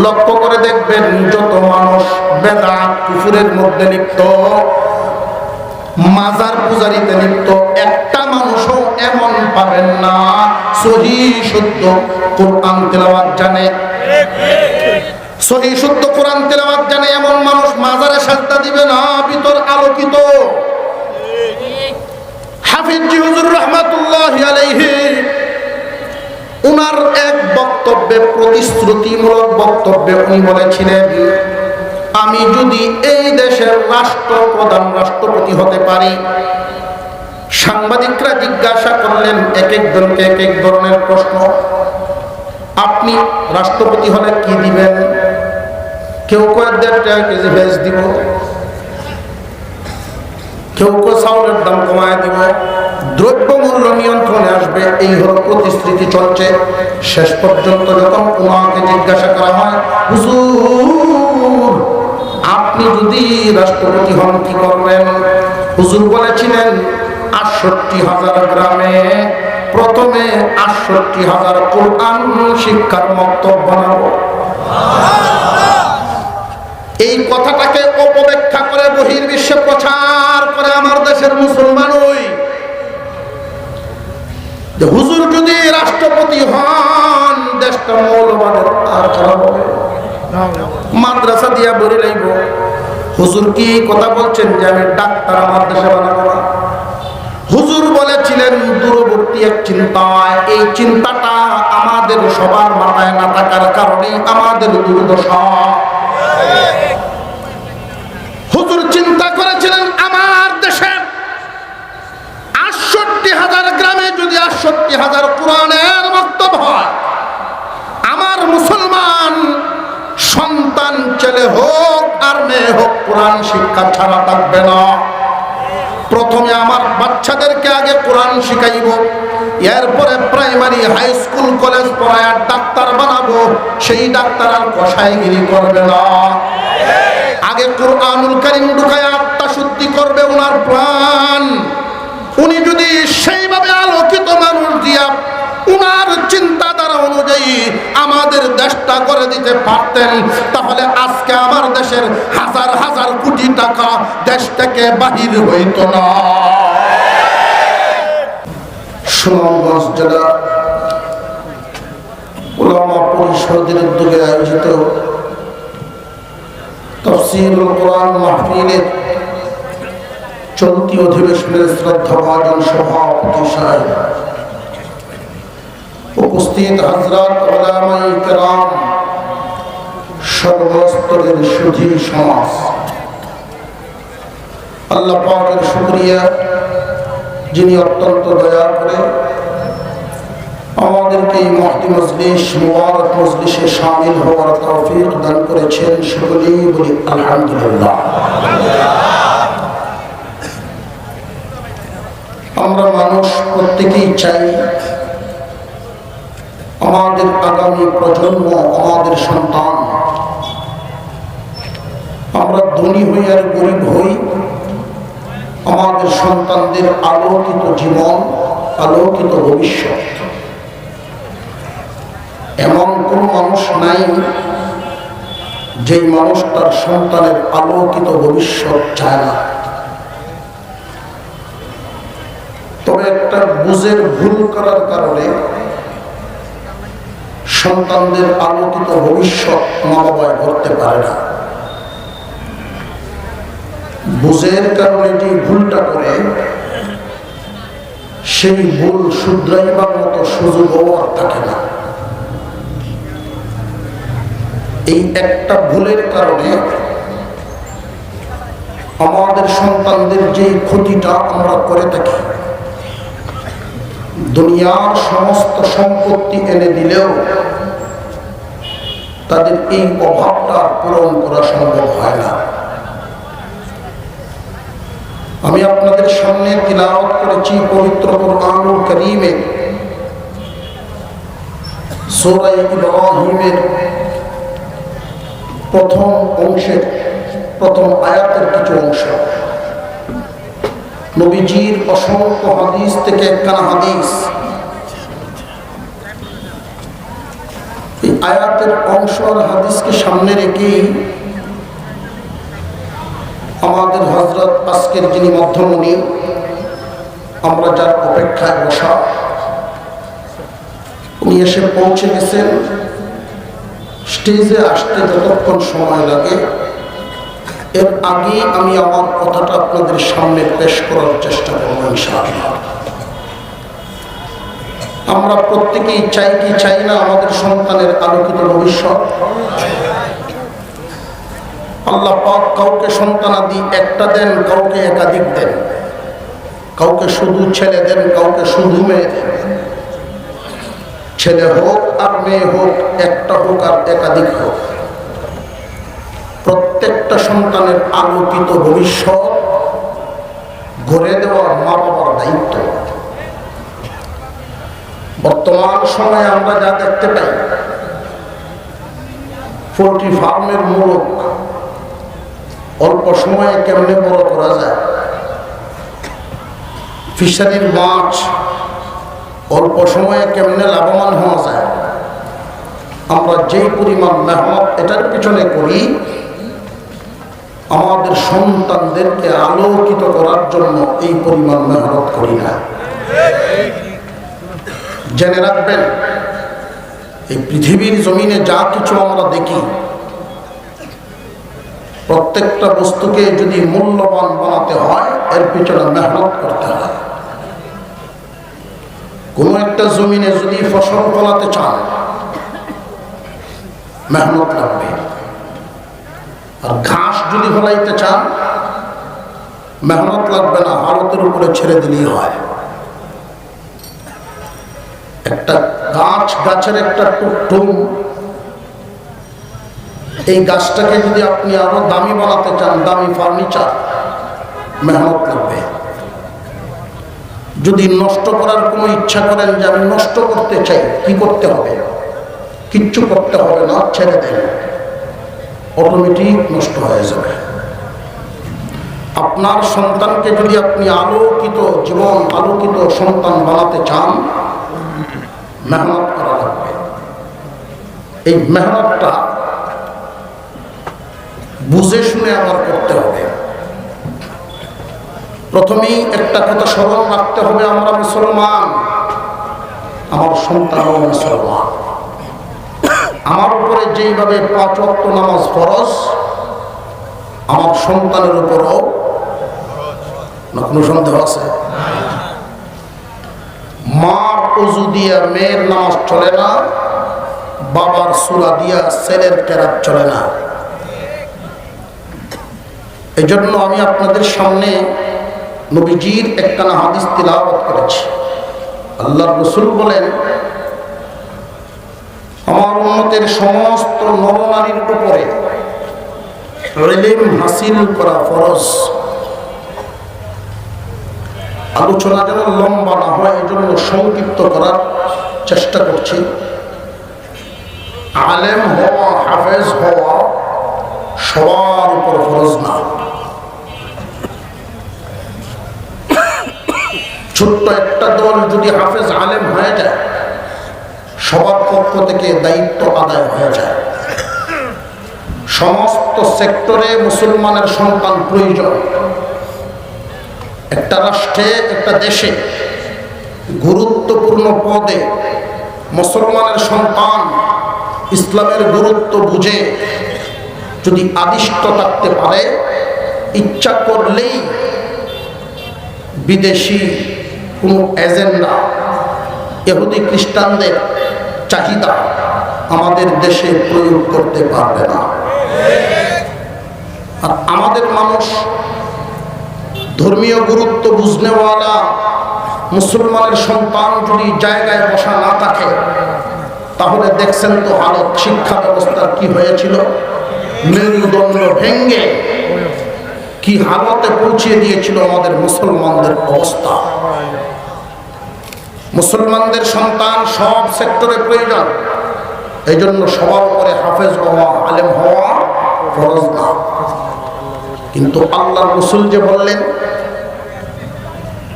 লক্ষ্য করে দেখবেন যত মানুষ বেদাত কুফরের মধ্যে লিপ্ত, মাজার পূজারিতে লিপ্ত, একটা মানুষও এমন পাবেন না সহিহ শুদ্ধ কোরআন তেলাওয়াত জানে। সহিহ শুদ্ধ কোরআন তেলাওয়াত জানে এমন মানুষ মাজারে সাজদা দিবে না, ভিতর আলোকিত। হাফিজ জি হুজুর রাহমাতুল্লাহি আলাইহি উনার এক বক্তব্যে, প্রতিশ্রুতিমূলক বক্তব্যে উনি বলেছিলেন, আমি যদি এই দেশের রাষ্ট্রপ্রধান, রাষ্ট্রপতি হতে পারি। সাংবাদিকরা জিজ্ঞাসা করলেন এক একজনকে এক এক ধরনের প্রশ্ন, আপনি রাষ্ট্রপতি হলে কি দিবেন? কেউ কয় 1.5 টাকা কেজি ভেজ দিব, কেউ কেউ চাউলের দাম কমায় দিব, দ্রব্যমূল্য নিয়ন্ত্রণে আসবে, এই হলো প্রতিশ্রুতি চলছে। শেষ পর্যন্ত যখন ওনাকে জিজ্ঞাসা করা হয়, হুজুর আপনি যদি রাষ্ট্রপতি হন কি করবেন? হুজুর বলেছিলেন ৬৮,০০০ গ্রামে প্রথমে ৬৮,০০০ কোরআন শিক্ষার মক্তব বানাবো। এই কথাটাকে অপব্যাখ্যা করে বহির্বিশ্বে প্রচার করে আমার দেশের মুসলমান ওই যে হুজুর যদি রাষ্ট্রপতি হন দেশটা মৌলবাদের আর খারাপ হবে, মাদ্রাসা দিয়া বলে লাইব। হুজুর কি কথা বলছেন যে আমি ডাক্তার আমার দেশে বানাবো না? হুজুর বলেছিলেন দূরবর্তী এক চিন্তায়, এই চিন্তাটা আমাদের সবার মাথায় না থাকার কারণে আমাদের দুর্দশা। হুজুর চিন্তা করেছিলেন আমার দেশে ৬৮,০০০ গ্রামে যদি ৬৮,০০০ কোরআনের বক্তব্য হয়, আমার মুসলমান সন্তান ছেলে হোক আর মেয়ে হোক কোরআন শিক্ষা ছাড়া থাকবে না। প্রথমে আমার বাচ্চাদেরকে আগে কোরআন শিখাইব, এরপরে প্রাইমারি হাই স্কুল কলেজ পড়ায় ডাক্তার বানাবো, সেই ডাক্তার আর কসাইগিরি করবে না। আগে কোরআনুল কারীম ঢুকায় আত্মা শুদ্ধি করবে ওনার প্রাণ। উনি যদি সেইভাবে আলোকিত মানুষ দিয়া উনার চিন্তাধারা অনুযায়ী আমাদের দেশটা করে দিতে পারতেন, তাহলে আজকে আমার দেশের হাজার হাজার কোটি টাকা দেশ থেকে বাহির হইত না। সুনামগঞ্জ জেলা উলামা পরিষদের উদ্যোগে আয়োজিত তাফসীরুল কোরআন মাহফিলের চলতি অধিবেশনের শ্রদ্ধাভাজন সভাপতি সাহেব, উপস্থিত হযরত উলামায়ে কেরাম, সর্বস্তরের সুধী সমাজ, আল্লাহ পাকের শুকরিয়া যিনি অত্যন্ত দয়া করে আমাদেরকে এই মহতি মজলিস, মুবারক মজলিসে শামিল হওয়ার তৌফিক দান করেছেন। সকলেই বলি আলহামদুলিল্লাহ। আমরা মানুষ প্রত্যেকেই চাই আমাদের আগামী প্রজন্ম, আমাদের সন্তান, আমরা ধনী হই আর গরিব হই, আমাদের সন্তানদের আলোকিত জীবন, আলোকিত ভবিষ্যৎ। এমন কোন মানুষ নাই যে মানুষ তার সন্তানের আলোকিত ভবিষ্যৎ চায় না। তবে একটা বুঝের ভুল করার কারণে সন্তানদের আলোকিত ভবিষ্যৎ মা বাবায় করতে পারে না। বুঝের কারণে যে ভুলটা করে সেই ভুল শুধরাইবার মতো সুযোগও আর থাকে না। এই একটা ভুলের কারণে আমাদের সন্তানদের যে ক্ষতিটা আমরা করে থাকি, দুনিয়ার সমস্ত সম্পত্তি এনে দিলেও তাদের এই অভাবটা পূরণ করা সম্ভব হয় না। আমি আপনাদের সামনে তিলাওয়াত করেছি পবিত্র কোরআনুল কারীমের সূরা ইব্রাহিমের প্রথম অংশের প্রথম আয়াতের কিছু অংশ। নবীজির অসংখ্য হাদিস থেকে একখানা হাদিস। এই আয়াতের অংশ আর হাদিসকে সামনে রেখেই আমাদের হযরত আজকের যিনি মধ্যমণি, আমরা যার অপেক্ষায় বসা, উনি এসে পৌঁছে গেছেন। স্টেজে আসতে যতক্ষণ সময় লাগে, এর আগে আমি আমার কথাটা আপনাদের সামনে পেশ করার চেষ্টা করব ইনশাআল্লাহ। আমরা প্রত্যেকেই চাই কি চাই না আমাদের সন্তানের আলোকিত ভবিষ্যৎ? আল্লাহ পাক কাউকে সন্তানাদি একটা দেন, কাউকে একাধিক দেন, কাউকে শুধু ছেলে দেন, কাউকে শুধু মেয়ে দেন। ছেলে হোক আর মেয়ে হোক, একটা হোক আর একাধিক হোক, প্রত্যেকটা সন্তানের আলোকিত ভবিষ্যৎ গড়ে দেওয়ার মা বাবার দায়িত্ব। বর্তমান সময়ে আমরা যা দেখতে পাই, পোল্ট্রি ফার্মের মোড়ক অল্প সময়ে কেমনে বড় করা যায়, ফিশারির মাছ অল্প সময়ে কেমনে লাভবান হওয়া যায়, আমরা যেই পরিমাণ মেহনত এটার পিছনে করি, আমাদের সন্তানদেরকে আলোকিত করার জন্য এই পরিমাণ মেহনত করি না। জেনে রাখবেন, এই পৃথিবীর জমিনে যা কিছু আমরা দেখি, প্রত্যেকটা বস্তুকে যদি মূল্যবান বানাতে হয়, এর পিছনে মেহনত করতে হয়। কোন একটা জমিনে যদি ফসল ফলাতে চান, মেহনত লাগবে। আর ঘাস যদি ফলাইতে চান, মেহনত লাগবে না, হালতের উপরে ছেড়ে দিলেই হয়। একটা গাছের একটা টুকটুম, এই গাছটাকে যদি আপনি আরো দামি বানাতে চান, দামি ফার্নিচার, মেহনত লাগবে। যদি নষ্ট করার কোনো ইচ্ছা করেন যে আমি নষ্ট করতে চাই, কি করতে হবে? কিচ্ছু করতে হবে না, ছেড়ে দেন, অটোমেটিক নষ্ট হয়ে যাবে। আপনার সন্তানকে যদি আপনি আলোকিত জীবন, আলোকিত সন্তান বানাতে চান, মেহনত করা লাগবে। এই মেহনতটা বুঝে শুনে আমার করতে হবে। প্রথমেই একটা কথা স্মরণ রাখতে হবে, আমরা মুসলমান, আমার সন্তানও মুসলমান। আমার উপরে যেইভাবে 5 ওয়াক্ত নামাজ ফরজ, আমার সন্তানের উপরও না কোনো সন্দেহ আছে? মার ওযু দিয়া মেয়ের নামাজ চলে না, বাবার সূরা দিয়া ছেলের কেরাত চলে না। এই জন্য আমি আপনাদের সামনে নবীজির একখানা হাদিস তিলাওয়াত করেছি। আল্লাহর রাসূল বলেন, আমার উম্মতের সমস্ত নরনারীর উপরে ইলম হাসিল করা ফরজ। আলোচনা যেন লম্বা না হয়, এই জন্য সংক্ষিপ্ত করার চেষ্টা করছি। আলেম হওয়া, হাফেজ হওয়া সবার উপর ফরজ না। ছোট্ট একটা দল যদি হাফেজ আলেম হয়ে যায়, সবার পক্ষ থেকে দায়িত্ব আদায় হয়ে যায়। সমস্ত সেক্টরে মুসলমানের সন্তান প্রয়োজন। একটা রাষ্ট্রে, একটা দেশে গুরুত্বপূর্ণ পদে মুসলমানের সন্তান ইসলামের গুরুত্ব বুঝে যদি আদিষ্ট থাকতে পারে, ইচ্ছা করলেই বিদেশি কোনো এজেন্ডা, ইহুদি খ্রিস্টানদের চাহিদা আমাদের দেশে প্রয়োগ করতে পারবে না। আর আমাদের মানুষ ধর্মীয় গুরুত্ব বুঝনেওয়ালা মুসলমানের সন্তান যদি জায়গায় বসা না থাকে, তাহলে দেখছেন তো হালত শিক্ষা ব্যবস্থার কি হয়েছিল। মেরুদণ্ড ভেঙ্গে কি হালতে পৌঁছিয়ে দিয়েছিল আমাদের মুসলমানদের অবস্থা। মুসলমানদের সন্তান সব সেক্টরে প্রয়োজন। এই জন্য সবার উপরে হাফেজ হওয়া, আলেম হওয়া ফরজ না। কিন্তু আল্লাহর রাসূল যে বললেন,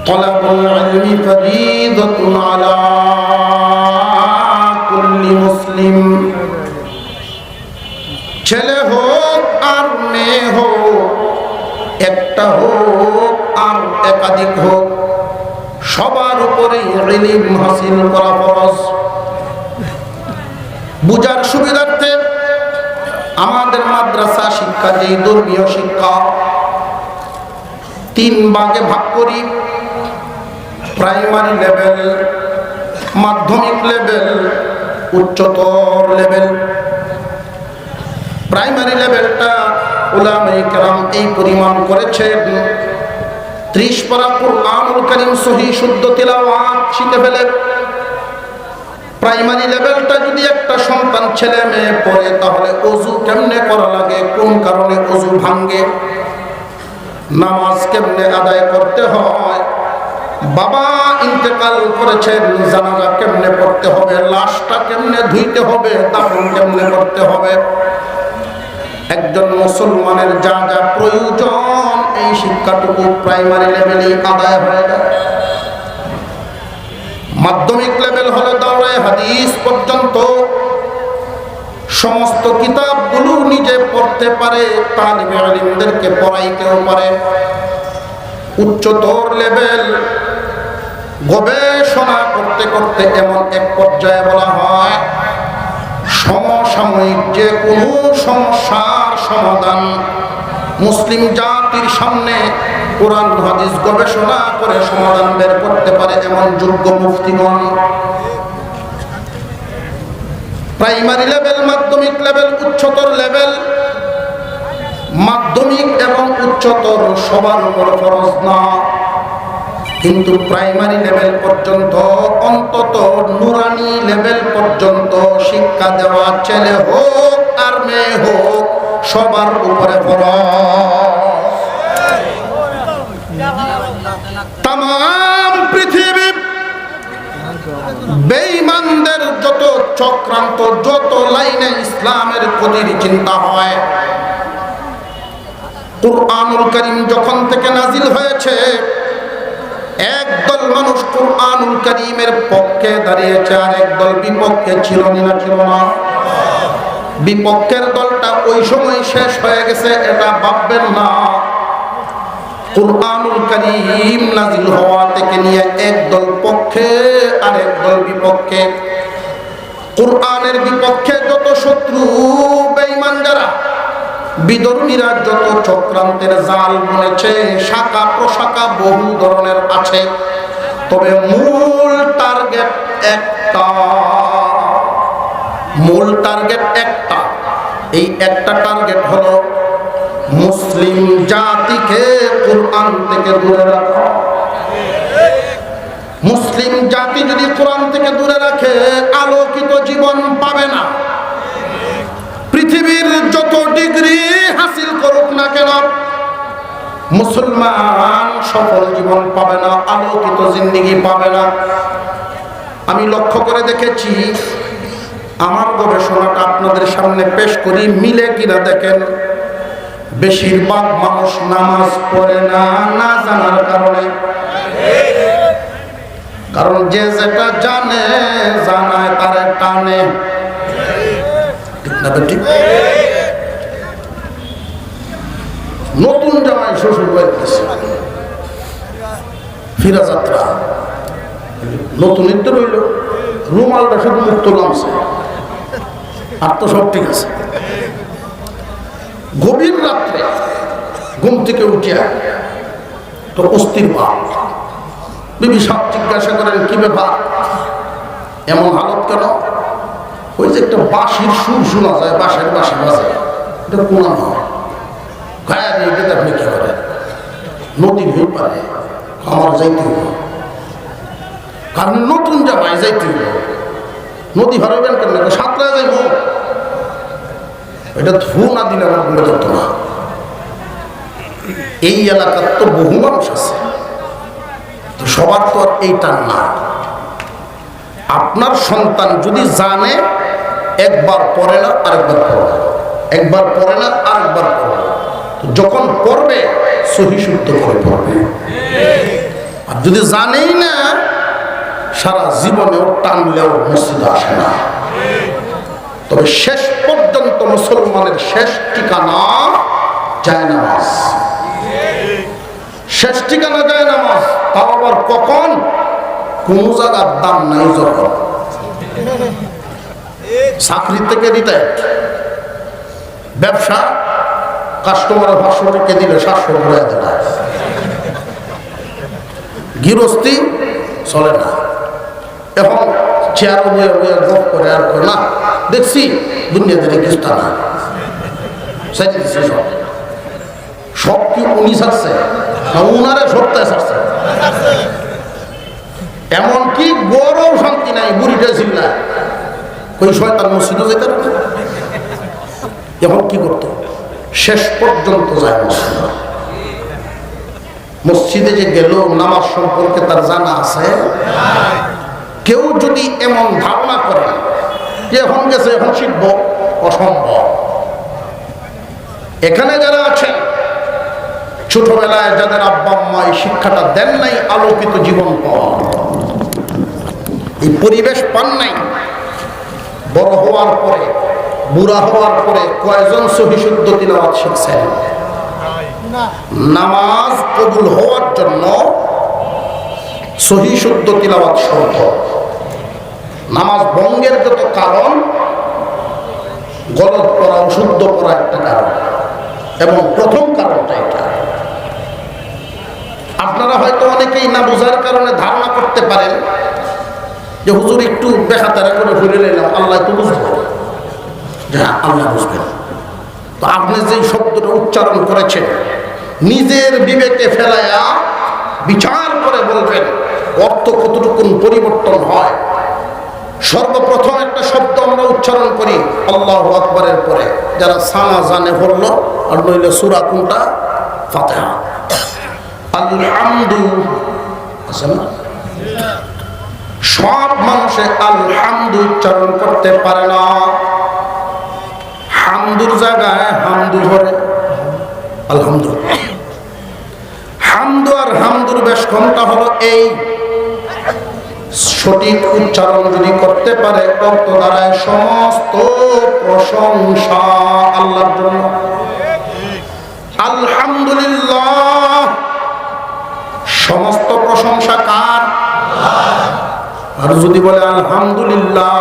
তালাবুল ইলমি ফরিদাতুন আলা কুল্লি মুসলিম ছেলে হোক আর মেয়ে হোক, একটা হোক আর একাধিক হোক, সবার উপরে ইলম হাসিল করা ফরজ। বুঝার সুবিধার্থে আমাদের মাদ্রাসা শিক্ষা, যে ধর্মীয় শিক্ষা, 3 ভাগে ভাগ করি। প্রাইমারি লেভেল, মাধ্যমিক লেভেল, উচ্চতর লেভেল। প্রাইমারি লেভেলটা উলামায়ে কেরাম এই পরিমাণ করেছেন, 30 পারা কুরআনুল কারীম সহিহ শুদ্ধ তিলাওয়াত শিখে ফেলে। প্রাইমারি লেভেলটা যদি একটা সন্তান ছেলে মেয়ে পড়ে, তাহলে ওযু কেমনে করা লাগে, কোন কারণে ওযু ভাঙ্গে, নামাজ কেমনে আদায় করতে হয়, বাবা ইন্তেকাল করেছেন জানাজা কেমনে পড়তে হবে, লাশটা কেমনে ধুইতে হবে, দাফন কেমনে করতে হবে, একজন মুসলমানের যা যা প্রয়োজন, এই শিক্ষাটুকু প্রাইমারি লেভেলেই আদায় হয়ে যায়। মাধ্যমিক লেভেল হলে দাওরায়ে হাদিস পর্যন্ত সমস্ত কিতাবগুলো নিজে পড়তে পারে, তালিবে ইলমদেরকে পড়াইতেও পারে। উচ্চতর লেভেল গবেষণা করতে করতে এমন এক পর্যায়ে বলা হয়, সমসাময়িক যে কোনো সমস্যার সমাধান মুসলিম জাতির সামনে কোরআন হাদিস গবেষণা করে সমাধান বের করতে পারে এমন যোগ্য মুফতিগণ। প্রাইমারি লেভেল, মাধ্যমিক লেভেল, উচ্চতর লেভেল, মাধ্যমিক এবং উচ্চতর সবার উপর ফরজ না, কিন্তু প্রাইমারি লেভেল পর্যন্ত, অন্তত নুরানি লেভেল পর্যন্ত শিক্ষা দেওয়া ছেলে হোক আর মেয়ে হোক সবার উপরে ফরজ। তাম পৃথিবী বেঈমানদের যত চক্রান্ত, যত লাইনে ইসলামের ক্ষতির চিন্তা হয়, কুরআনুল কারীম যখন থেকে নাজিল হয়েছে, একদল মানুষ কুরআনুল কারীমের পক্ষে দাঁড়িয়েছে, আর একদল বিপক্ষে ছিল না, ছিল না? বিপক্ষের দলটা ওই সময় শেষ হয়ে গেছে, এটা ভাববেন না। কুরআনুল কারীম নাজিল হওয়া থেকে নিয়ে একদল পক্ষে আর একদল বিপক্ষে। কুরআনের বিপক্ষে যত শত্রু বেঈমান যারা, বিধর্মীরা যত চক্রান্তের জাল বুনেছে, শাখা প্রশাখা বহু ধরনের আছে, তবে মূল টার্গেট একটা, মূল টার্গেট একটা। এই একটা টার্গেট হলো মুসলিম জাতিকে কুরআন থেকে দূরে রাখা। মুসলিম জাতি যদি কোরআন থেকে দূরে রাখে, আলোকিত জীবন পাবে না। পৃথিবীর যত ডিগ্রি হাসিল করুক না কেন, মুসলমান সফল জীবন পাবে না, আলোকিত জিন্দেগি পাবে না। আমি লক্ষ্য করে দেখেছি, আমার গবেষণাটা আপনাদের সামনে পেশ করি, মিলে কিনা দেখেন। বেশিরভাগ মানুষ নামাজ পড়ে না, না জানার কারণে। কারণ যে যেটা জানে, জানায় তারে টানে, ঠিক? নতুন জামাই শ্বশুর বাড়ি গেছে, ফিরা যাত্রা, নতুন ইত্তর হইল, রুমালটা শুধু মুক্ত নামছে, আর তো সব ঠিক আছে। গভীর রাত্রে ঘুম থেকে উঠিয়া তো অস্থির ভাব, বিবি সব জিজ্ঞাসা করেন কি ব্যাপার, এমন হালত কেন? ওই যে একটা বাঁশির সুর শোনা যায়, বাঁশের বাঁশি বাজে, এটা কোনা নয়, গায়ে এটা আপনি কি করেন? নদীর হয়ে পারে, আমার যাইতে হইব, কারণ নতুন জামাই যাইতে হইব। নদী হারাবেন কেন? সাঁতরা যাইব, এটা ধু না দিলে আমার মনে করতো না। এই এলাকার তো বহু মানুষ আছে, তো সবার তো আর এইটা না। আপনার সন্তান যদি জানে, একবার পড়ে না আরেকবার পড়ে, একবার পড়ে না আরেকবার পড়ে, যখন পড়বে সহি শুদ্ধ করে পড়বে। আর যদি জানেই না, সারা জীবনেও টানলেও মসজিদে আসে না। তবে শেষ পর্যন্ত মুসলমানের শেষ ঠিকানা জায়নামাজ। শেষ ঠিকানা জায়নামাজ, তাও আবার কখন? কোন জায়গার দাম নাই যখন। চাকরি থেকে রিটায়ার্ড, ব্যবসা কাস্টমারের 500 টাকা দিলে 700 ঘুরে দেয়, গৃহস্থী চলে না। এখন চেয়ার গপ করে আর না, দেখছি দুনিয়াতে রেখিস্তা না, সব কি উনি ছাড়ছে না উনারে সপ্তাহে ছাড়ছে? এমনকি গরম শান্তি নাই, বুড়িটা ছিল না ওই শয়তান মসজিদও যেতে পারে। এখন কি করতো? শেষ পর্যন্ত যায় মসজিদ। মসজিদে যে গেল নামাজ সম্পর্কে তার জানা আছে? কেউ যদি এমন ধারণা করে যে এখন গেছে এখন শিখব, অসম্ভব। এখানে যারা আছেন ছোটবেলায় যাদের আব্বা আম্মা এই শিক্ষাটা দেন নাই, আলোকিত জীবন পান, এই পরিবেশ পান নাই, বড় হওয়ার পরে বুড়া হওয়ার পরে কয়জন সহি শুদ্ধ তিলাওয়াত শিখছেন? নামাজ কবুল হওয়ার জন্য সহি শুদ্ধ তিলাওয়াত শর্ত। নামাজ ভঙ্গের যত কারণ, গলত পড়া, অশুদ্ধ পড়া একটা কারণ, এবং প্রথম কারণটা এটা। আপনারা হয়তো অনেকেই না বোঝার কারণে ধারণা করতে পারেন যে হুজুর একটু বেখাতারা করে ফিরে নিলাম, আল্লাহ তো বুঝবেন। হ্যাঁ, আল্লাহ বুঝবেন। তো আপনি যে শব্দটা উচ্চারণ করেছেন নিজের বিবেকে ফেলায়া বিচার করে বলবেন অর্থ কতটুকু পরিবর্তন হয়। সর্বপ্রথম একটা শব্দ আমরা উচ্চারণ করি আল্লাহু আকবারের পরে, যারা সানা জানে পড়ল, আর নইলে সূরা কোনটা? ফাতিহা। আলহামদু আছে না? সব মানুষে আলহামদু উচ্চারণ করতে পারে না। হামদুর জায়গায় হামদু ধরে আলহামদু। হামদু আর হামদুর বেশ কোনটা হলো এই, সঠিক উচ্চারণ যদি করতে পারে অর্থ দ্বারায় সমস্ত প্রশংসা আল্লাহর জন্য। আলহামদুলিল্লাহ, সমস্ত প্রশংসা কার? আর যদি বলে আলহামদুলিল্লাহ,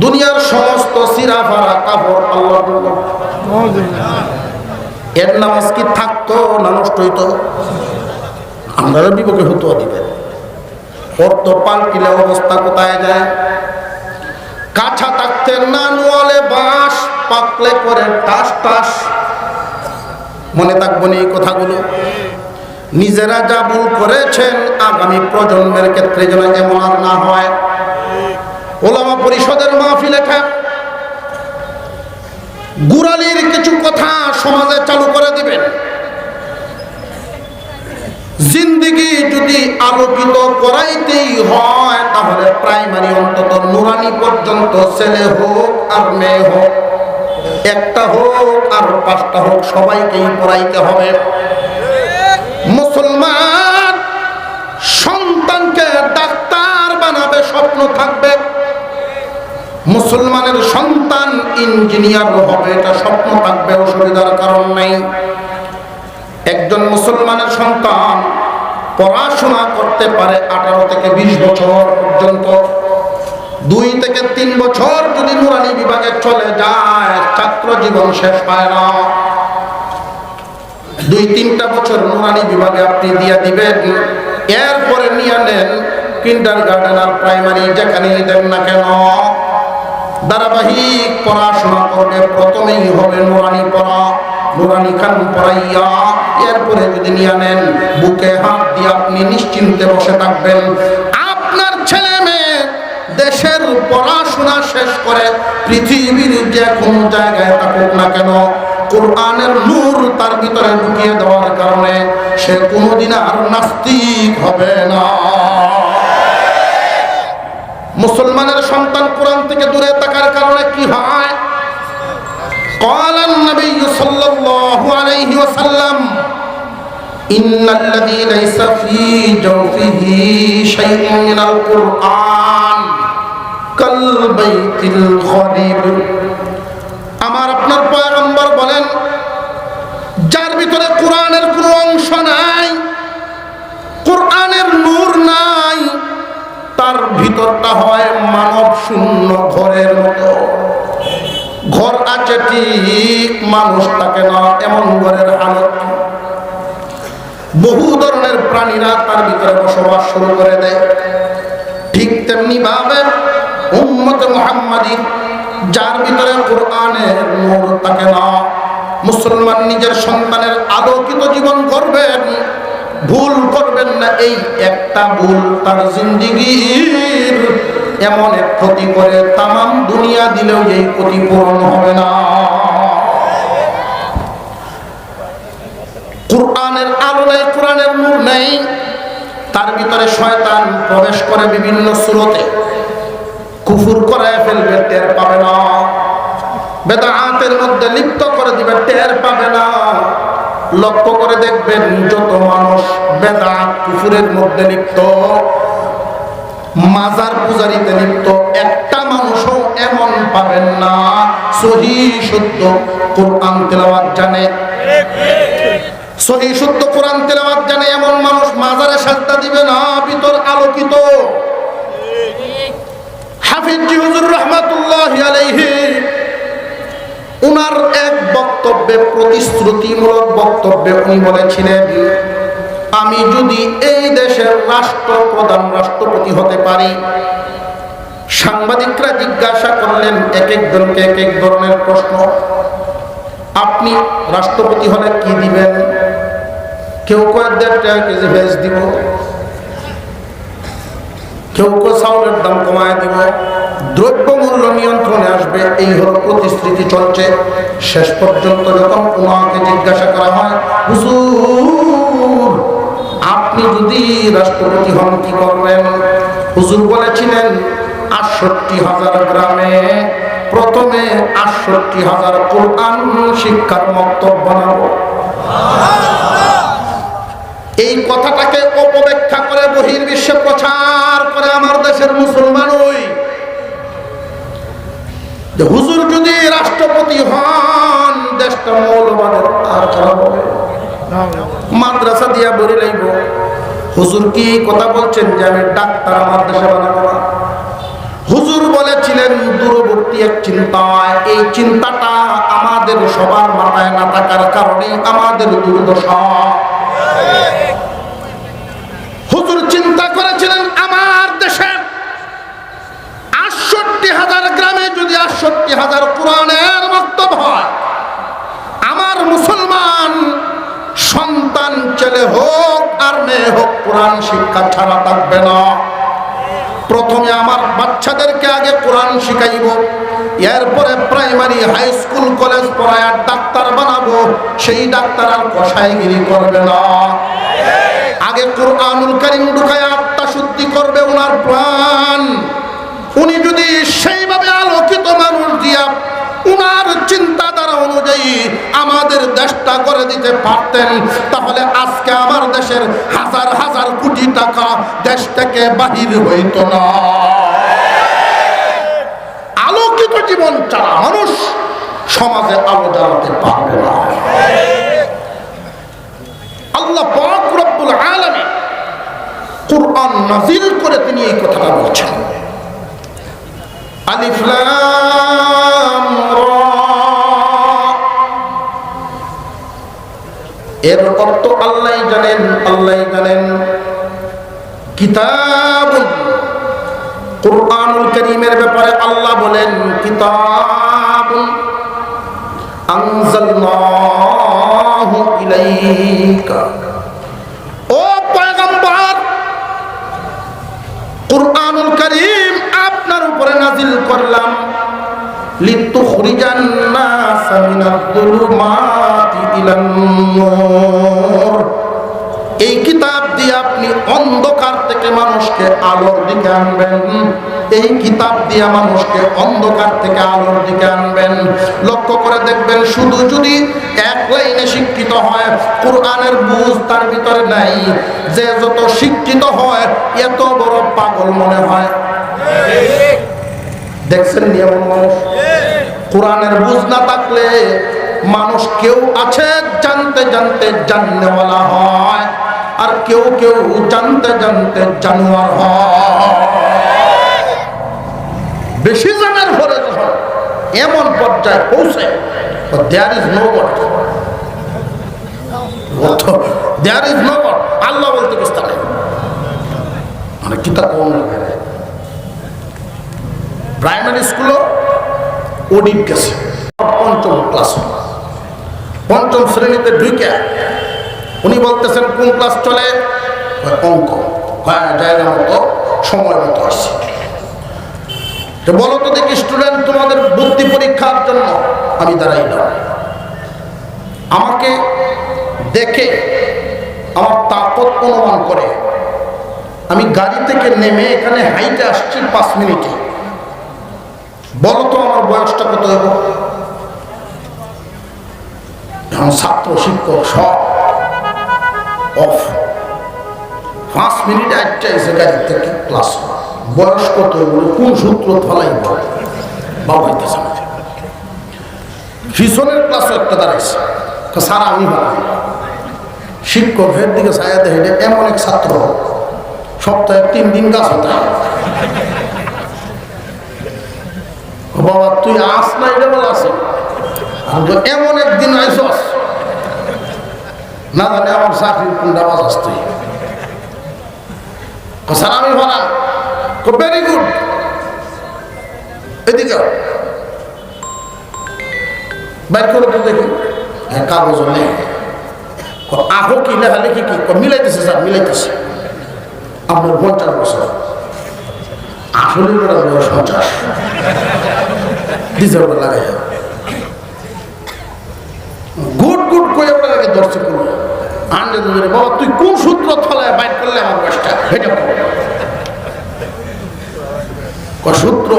দুনিয়ার সমস্ত সিরাফারা কাপড় আল্লাহর জন্য। এর নামাজ কি থাকতো না নষ্ট হইতো? আমরা বিপক্ষে হতো দিবেন। অর্থ পাল্টিলে অবস্থা কোথায় যায়? কাছা থাকতে না নোয়ালে বাঁশ, পাকলে করে টাস টাস। মনে থাকবো না এই কথাগুলো। নিজেরা যা ভুল করেছেন আগামী প্রজন্মের ক্ষেত্রে যেন এমন আর না হয়। ওলামা পরিষদের মাহফিলে গুরালির কিছু কথা সমাজে চালু করে দিবেন। জিন্দেগি যদি আলোকিত করাইতেই হয় তাহলে প্রাইমারি অন্তত নুরানি পর্যন্ত ছেলে হোক আর মেয়ে হোক, একটা হোক আর 5টা হোক, সবাইকেই পড়াইতে হবে। মুসলমান সন্তানকে ডাক্তার বানাবে স্বপ্ন থাকবে, মুসলমানের সন্তান ইঞ্জিনিয়ার হবে এটা স্বপ্ন থাকবে, অসুবিধার কারণ নাই। একজন মুসলমানের সন্তান পড়াশোনা করতে পারে 18 থেকে 20 বছর পর্যন্ত। 2 থেকে 3 বছর যদি নুরানি বিভাগে চলে যায় ছাত্র জীবন শেষ হয় না। 2-3টা বছর নুরানি বিভাগে আপনি দিয়ে দিবেন, এরপরে নিয়ে নেন কিন্ডারগার্টেন আর প্রাইমারি, যেখানে দেন না কেন ধারাবাহিক পড়াশোনা করবে। প্রথমেই হবে নুরানি পড়া, নুরানি খান পড়াইয়া এরপরে যদি নিয়ে নেন বুকে হাত দিয়ে আপনি নিশ্চিন্তে বসে থাকবেন। আপনার ছেলে মেয়ে দেশের পড়াশোনা শেষ করে পৃথিবীর যে কোনো জায়গায় থাকুক না কেন, কোরআনের নূর তার ভিতরে ঢুকিয়ে দেওয়ার কারণে সে কোনোদিন আর নাস্তিক হবে না। মুসলমানের সন্তান কোরআন থেকে দূরে থাকার কারণে কি হয়? قال النبي صلى الله عليه وسلم إن الذي ليس في جوفه شيء من القرآن কাল বাইতিল গরিব। আমার আপনার পয়গম্বর বলেন, যার ভিতরে কোরআনের কোনো অংশ নাই, কোরআনের নূর নাই, তার ভিতরটা হয় মানব শূন্য ঘরের মতো। ঘর আছে ঠিক, মানুষ থাকে না, এমন ঘরের হালত। বহু ধরনের প্রাণীরা তার ভিতরে বসবাস শুরু করে দেয়। ঠিক তেমনি ভাবে উম্মতে মুহাম্মাদী, যার ভিতরে কোরআনের নূর থাকে না, মুসলমান নিজের সন্তানের আলোকিত জীবন করবেন, ভুল করবেন না। এই একটা ভুল তার জিন্দেগীর এমন এক ক্ষতি করে, তামাম দুনিয়া দিলেও এই ক্ষতি পূরণ হবে না। কোরআনের আলো নেই, কোরআনের নূর নেই, তার ভিতরে শয়তান প্রবেশ করে বিভিন্ন সুরতে, কুফর করায় ফেলবে, টের পাবে না। বেদাতের মধ্যে লিপ্ত করে দিবে, টের পাবে না। লক্ষ্য করে দেখবেন, যত মানুষ বেদাত কুফরের মধ্যে লিপ্ত, মাজার পূজারিতে লিপ্ত, একটা মানুষও এমন পাবেন না সহিহ শুদ্ধ কোরআন তেলাওয়াত জানে। সহিহ শুদ্ধ কোরআন তেলাওয়াত জানে এমন মানুষ মাজারে সাজদা দিবে না, ভিতর আলোকিত। হাফিজ জি হুজুর রাহমাতুল্লাহি আলাইহি, উনার এক বক্তব্যে, প্রতিশ্রুতিমূলক বক্তব্যে উনি বলেছিলেন, আমি যদি এই দেশের রাষ্ট্রপ্রধান, রাষ্ট্রপতি হতে পারি। সাংবাদিকরা জিজ্ঞাসা করলেন এক একজনকে এক এক ধরনের প্রশ্ন, আপনি রাষ্ট্রপতি হলে কি দিবেন? কেউ কয় 1.5 টাকা কেজি ভেজ দিব, কেউ কয় চাউলের দাম কমায় দিব, দ্রব্য মূল্য নিয়ন্ত্রণে আসবে। এই হলো প্রতিশ্রুতি চলছে। শেষ পর্যন্ত যখন ওনাকে জিজ্ঞাসা করা হয়, হুজুর আপনি যদি রাষ্ট্রপতি হন কি করবেন? হুজুর বলেছিলেন, 68,000 গ্রামে প্রথমে 68,000 কোরআন শিক্ষার মক্তব বানাবো। এই কথাটাকে অপব্যাখ্যা করে বহির্বিশ্বে প্রচার করে আমার দেশের মুসলমান ওই যে হুজুর যদি রাষ্ট্রপতি হন, দেশটা মৌলবাদের আর খারাপ হবে, মাদ্রাসা দিয়া বলে লাইব। হুজুর কি কথা বলছেন যে আমি ডাক্তার আমার দেশে বানাবো না? হুজুর বলেছিলেন দূরবর্তী এক চিন্তা, এই চিন্তাটা আমাদের সবার মাথায় না থাকার কারণে আমাদের দুর্দশা। হুজুর চিন্তা করেছিলেন আমার দেশে 68,000 গ্রামে যদি 68,000 কোরআনের মক্তব হয়, আমার মুসলমান সন্তান ছেলে হোক আর মেয়ে হোক কোরআন শিক্ষা ছাড়া থাকবে না। প্রথমে আমার বাচ্চাদেরকে আগে কোরআন শিখাইব, এরপরে প্রাইমারি হাই স্কুল কলেজ পড়ায় ডাক্তার বানাবো। সেই ডাক্তার আর কসাইগিরি করবে না, আগে কোরআনুল কারীম ঢুকায় আত্মা শুদ্ধি করবে ওনার প্রাণ। উনি যদি সেইভাবে আলোকিত মানুষ দিয়া উনার চিন্তাধারা অনুযায়ী আমাদের দেশটা করে দিতে পারতেন, তাহলে আজকে আমার দেশের হাজার হাজার কোটি টাকা দেশ থেকে বাহির হইত না। আলোকিত জীবন ছাড়া মানুষ সমাজে আলো জ্বালাতে পারবে না। আল্লাহ পাক রব্বুল আলামিন কুরআন নাযিল করে তিনি এই কথাটা বলছেন, আলিফ লাম রা। এর অর্থ আল্লাহই জানেন, আল্লাহই জানেন। কিতাবুন, কুরআনুল কারীমের ব্যাপারে আল্লাহ বলেন কিতাবুন আনজালনাহু ইলাইকা। ও পয়গম্বর, কুরআনুল কারীম আপনার উপরে নাযিল করলাম, লিতুখরিজান নাস মিনাদ যুলুমাতি ইলান নূর। এই কিতাব দিয়ে আপনি অন্ধকার থেকে মানুষকে আলোর দিকে আনবেন। এই কিতাব দিয়ে মানুষকে অন্ধকার থেকে আলোর দিকে আনবেন। লক্ষ্য করে দেখবেন, শুধু যদি এক লাইনে শিক্ষিত হয়, কোরআনের বুঝ তার ভিতরে নাই, যে যত শিক্ষিত হয় এত বড় পাগল মনে হয়। দেখছেন নিয়ম মানুষ কোরআনের বুঝ না থাকলে মানুষ কেউ আছে জানতে জানতে জাননেওয়ালা হয়, আর কেউ কেউ জানতে জানতে জানোয়ার হয়। বেশি জানার পরে যখন এমন পর্যায়ে পৌঁছে, there is no God, there is no God, আল্লাহ বলতে বুঝতে নেই, মানে কিতাব কম লাগে। প্রাইমারি স্কুলও অডিট গেছে, পঞ্চম ক্লাস, পঞ্চম শ্রেণীতে ঢুকে উনি বলতেছেন কোন ক্লাস চলে, অঙ্ক। হ্যাঁ, জায়গা মতো সময় মতো আসছে। তো বলো তো দেখি স্টুডেন্ট, তোমাদের বুদ্ধি পরীক্ষার জন্য আমি দাঁড়াইলাম। আমাকে দেখে আমার তাকত অনুমান করে আমি গাড়ি থেকে নেমে এখানে হাইটে আসছি 5 মিনিটে। বলো তো আমার বয়সটা কত হইব? এখন ছাত্র শিক্ষক সব অফ, 5 মিনিট একটা এসে গাড়ি থেকে ক্লাস। বয়স কত হইব? কোন সূত্র ফলাইব বাবা হইতেছে না। পিছনের ক্লাসও একটা দাঁড়াইছে, স্যার আমি ভালো। শিক্ষকের দিকে ছায়া দেখে এমন এক ছাত্র, সপ্তাহে 3 দিন গাছ হতে হয়। বাবা তুই আস না, এটা বলা আছে, এমন একদিন আইসস না জানে আমার চাকরির কোনটা বাজাস তুই। স্যার আমি ভাড়া, ভেরি গুড, এদিকে বাইর করে তো দেখি। হ্যাঁ, কাগজ নেই। আহো কি লেখালেখি কি মিলাইতেছে? স্যার মিলাইতেছে। আপনার 50 বছর, আসলে ওরা 50 দিছে, ওটা লাগাই গুড গুড করে ওটাকে ধরছে করবো আনলে দুজনে। বাবা তুই কোন সূত্র থলায় বাইর করলে আমার বয়সটা? এটা সূত্র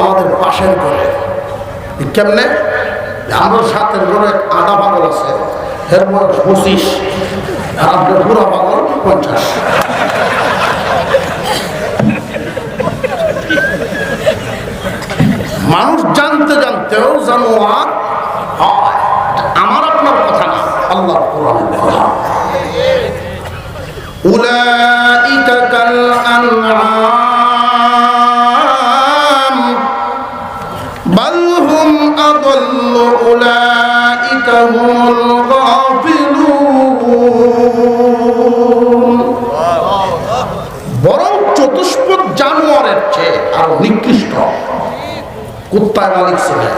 আমাদের পাশের ঘরে। কেমনে? আমরা সাথের ঘরে আধা পাগল আছে, এর বয়স 25, আর আপনার পুরা পাগল 50। মানুষ জানতে জানতেও জানোয়ার হয়। আমার আপনার কথা না, আল্লাহর কোরআনের কথা। উলাইকা কাল আনআম বাল হুম আদাল্লু উলাইকা হুমুল গাফিলুন। বরং চতুষ্পদ জানোয়ারের চেয়ে আরো নিকৃষ্ট। কুত্তার মালিক ছিলেন।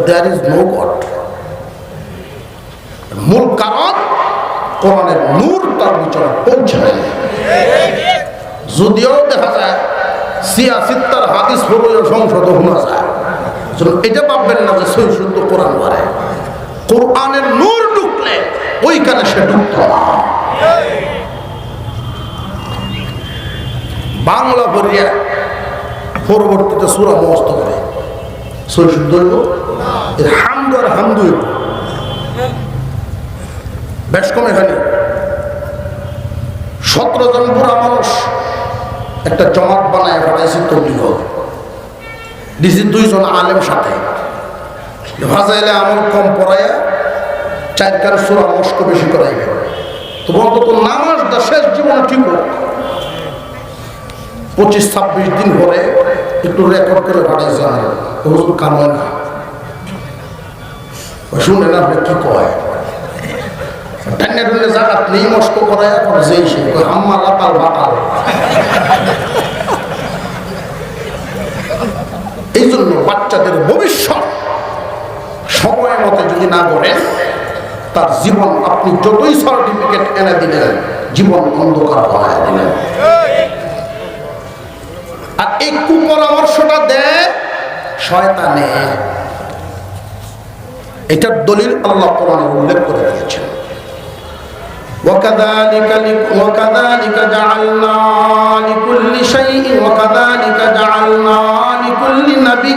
There is no God. মূল কারণ কোরআনের নূর তার ভিতরে পৌঁছে নাই। যদিও দেখা যায় সিয়াসিত্তার হাদিস পড়লে সংশোধন শোনা যায়, এটা ভাববেন না যে সই শুদ্ধ কোরআন বাড়ে। কোরআনের নূর ঢুকলে ওইখানে সে ঢুকত না। বাংলা পড়িয়া পরবর্তীতে সূরা মুখস্থ করে সই শুদ্ধ হইব। এর হামদু আর হামদু হইব বেশ কম। এখানে 17 জন বুড়া মানুষ একটা জমাত বানায় পাঠাইছে তবলিগ, দিছি 2 জন আলেম সাথে। ভাজাইলে আমল কম পড়াইয়া 4 কার সূরা মস্ক বেশি করাইবে। তো অন্তত নামাজটা শেষ জীবনে ঠিক হোক। 25-26 দিন পরে একটু রেকর্ড করে পাঠাইছে। হুজুর কাম হয় না, শুনেন আপনি কি কয়। টান্নে টুন্নে জাগাত নেই, মস্ক করায় করে যেই সে হাম্মা লাপাল বাতাল। এই জন্য বাচ্চাদের ভবিষ্যৎ সময় মতো যদি না করে, তার জীবন আপনি যতই সার্টিফিকেট এনে দিলেন, জীবন অন্ধকার বানায় দিলেন। আর এই কুপরামর্শটা দেয় শয়তানে। এটার দলিল আল্লাহ কোরআনে উল্লেখ করে দিয়েছেন। وكذلك جعلنا لكل شيء وكذلك جعلنا لكل نبي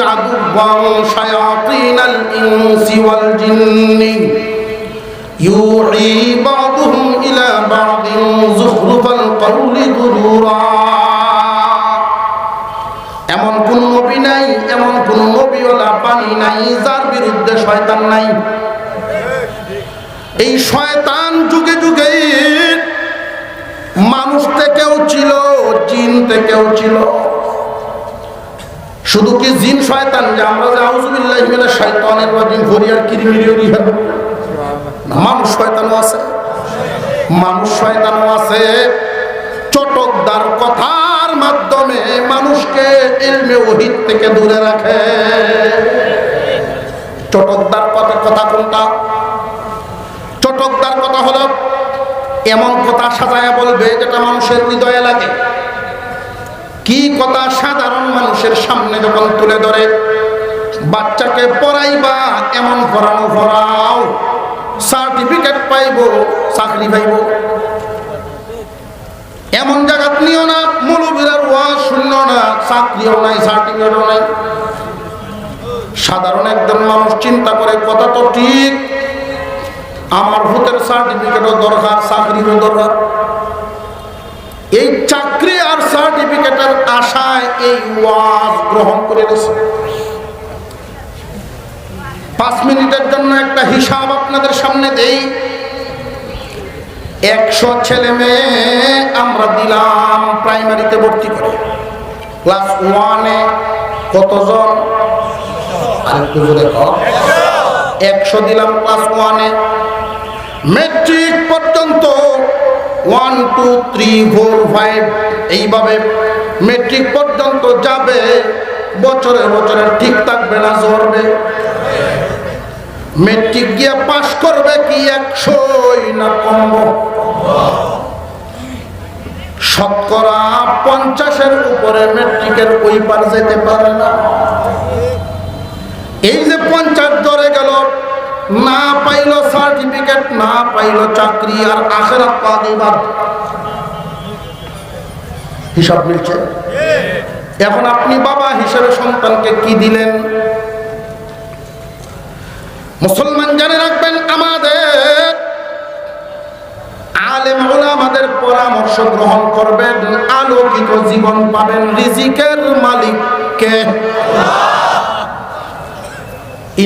عدوا شياطين الإنس والجن يوحي بعضهم إلى بعض زخرف القول غرورا। এমন প্রাণী নাই যার বিরুদ্ধে শয়তান নাই। এই শয়তান যুগে যুগে মানুষ থেকেও ছিল, জিন থেকেও ছিল। শুধু কি জিন শয়তান যে আমরা যে আউযুবিল্লাহি মিনাশ শাইতানির রাজিম করি আর কিরিমিরি না, মানুষ শয়তানও আছে। মানুষ শয়তানও আছে। চটকদার কথার মাধ্যমে মানুষকে ইলমে ওহীদ থেকে দূরে রাখে। চটকদার কথা কোনটা? চটকদার কথা হলো এমন কথা সাজায়া বলবে যেটা মানুষের হৃদয়ে লাগে। কি কথা? সাধারণ মানুষের সামনে যখন তুলে ধরে, বাচ্চাকে পড়াইবা এমন পড়ানো পড়াও, সার্টিফিকেট পাইব, চাকরি পাইব, এমন জায়গাত নিও না। মৌলবীর ওয়াজ শুনল না, চাকরিও নাই, সার্টিফিকেটও নাই। সাধারণ একজন মানুষ চিন্তা করে কথা তো ঠিক, আমার ভূতের সার্টিফিকেটও দরকার, চাকরিরও দরকার। এই চাকরি আর সার্টিফিকেটের আশায় এই ওয়াজ গ্রহণ করে গেছে। 5 মিনিটের জন্য একটা হিসাব আপনাদের সামনে দেই। 100 ছেলে মেয়ে আমরা দিলাম প্রাইমারিতে ভর্তি করে। ক্লাস 1-এ কতজন? আরেকটু দেখো, 100 দিলাম ক্লাস 1-এ। মেট্রিক পর্যন্ত 1 2 3 4 5 এইভাবে মেট্রিক পর্যন্ত যাবে। বছরে বছরে ঠিক থাকবে না, জ্বরবে। মেট্রিক গিয়ে পাশ করবে কি 100 না কম? শতকরা 50-এর উপরে মেট্রিকের ওই পার যেতে পারে না। এই যে 50 ধরে গেল, না পাইল সার্টিফিকেট, না পাইল চাকরি, আর আখিরাত পাগিবাদ। হিসাব মিলছে? এখন আপনি বাবা হিসেবে সন্তানকে কি দিলেন? মুসলমান জানে রাখবেন, আমাদের আলেম উলামাদের পরামর্শ গ্রহণ করবেন, আলোকিত জীবন পাবেন। রিজিকের মালিক কে?